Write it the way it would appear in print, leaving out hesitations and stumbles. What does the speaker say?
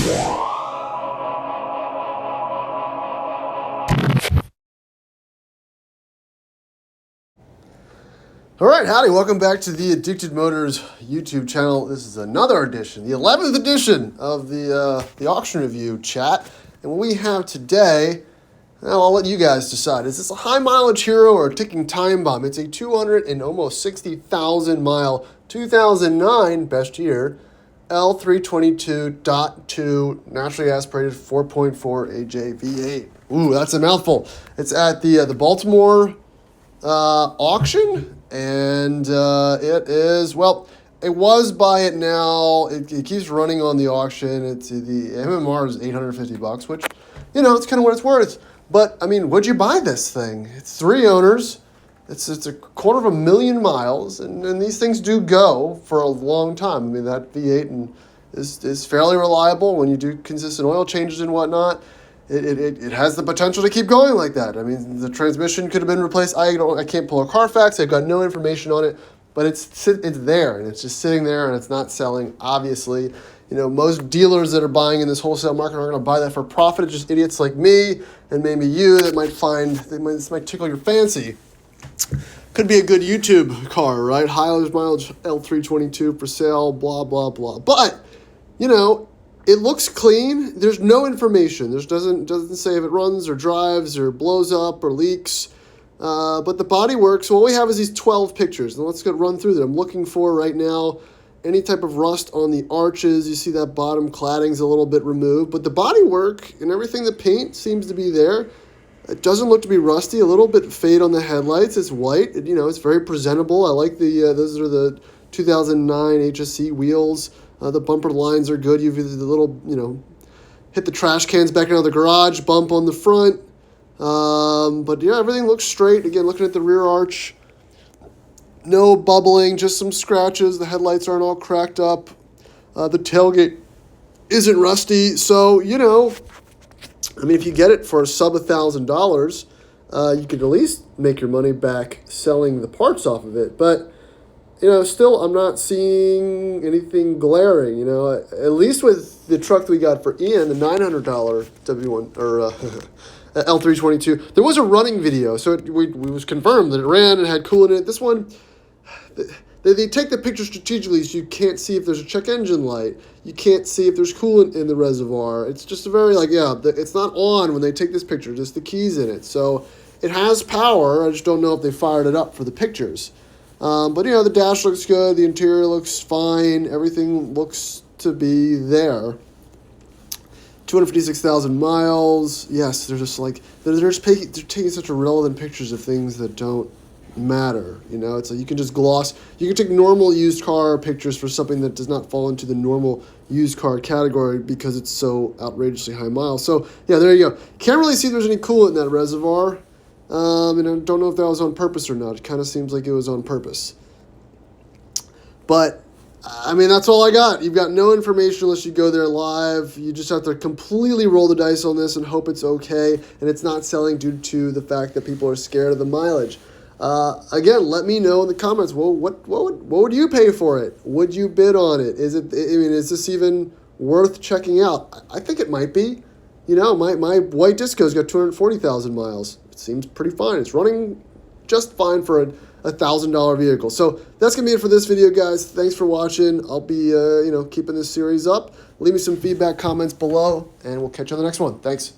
All right, howdy, welcome back to the Addicted Motors YouTube channel. This is another edition, the 11th edition of the auction review chat. And what we have today, well, I'll let you guys decide. Is this a high mileage hero or a ticking time bomb? It's a 260,000 mile 2009 best year L322.2 naturally aspirated 4.4 AJ V8. Ooh, that's a mouthful. It's at the Baltimore auction. And it is, well, it was buy it now. It keeps running on the auction. It's the MMR is $850, which, you know, it's kind of what it's worth. But I mean, would you buy this thing? It's 3 owners. It's a 250,000 miles, and these things do go for a long time. I mean, that V8 is fairly reliable when you do consistent oil changes and whatnot. It has the potential to keep going like that. I mean, the transmission could have been replaced. I can't pull a Carfax. I've got no information on it, but it's there, and it's just sitting there, and it's not selling, obviously. You know, most dealers that are buying in this wholesale market are going to buy that for profit. It's just idiots like me and maybe you that might this might tickle your fancy. Could be a good YouTube car, right? High mileage L322 for sale, blah, blah, blah. But, you know, it looks clean. There's no information. There doesn't say if it runs or drives or blows up or leaks. But the body works. So all we have is these 12 pictures. And let's run through them. I'm looking for right now any type of rust on the arches. You see that bottom cladding's a little bit removed. But the body work and everything, the paint seems to be there. It doesn't look to be rusty. A little bit fade on the headlights. It's white. You know, it's very presentable. I like those are the 2009 HSC wheels. The bumper lines are good. You've the little, you know, hit the trash cans back into the garage, bump on the front. But yeah, everything looks straight. Again, looking at the rear arch, no bubbling, just some scratches. The headlights aren't all cracked up. The tailgate isn't rusty. So, you know, I mean, if you get it for sub $1,000, you could at least make your money back selling the parts off of it. But you know, still, I'm not seeing anything glaring, you know. At least with the truck that we got for Ian, the $900 W1 or L322, there was a running video, so it was confirmed that it ran and had coolant in it. This one, they take the picture strategically, so you can't see if there's a check engine light. You can't see if there's coolant in the reservoir. It's just a very, it's not on when they take this picture, just the keys in it. So it has power. I just don't know if they fired it up for the pictures. But, you know, the dash looks good. The interior looks fine. Everything looks to be there. 256,000 miles. Yes, they're just like, they're taking such irrelevant pictures of things that don't matter. You know, it's like you can just you can take normal used car pictures for something that does not fall into the normal used car category because it's so outrageously high miles. So, yeah, there you go. Can't really see if there's any coolant in that reservoir. And I don't know if that was on purpose or not. It kind of seems like it was on purpose. But, I mean, that's all I got. You've got no information unless you go there live. You just have to completely roll the dice on this and hope it's okay. And it's not selling due to the fact that people are scared of the mileage. Again, let me know in the comments. Well, what would you pay for it? Would you bid on it? Is this even worth checking out? I think it might be. You know, my white Disco's got 240,000 miles. Seems pretty fine. It's running just fine for a $1,000 vehicle. So that's going to be it for this video, guys. Thanks for watching. I'll be, keeping this series up. Leave me some feedback, comments below, and we'll catch you on the next one. Thanks.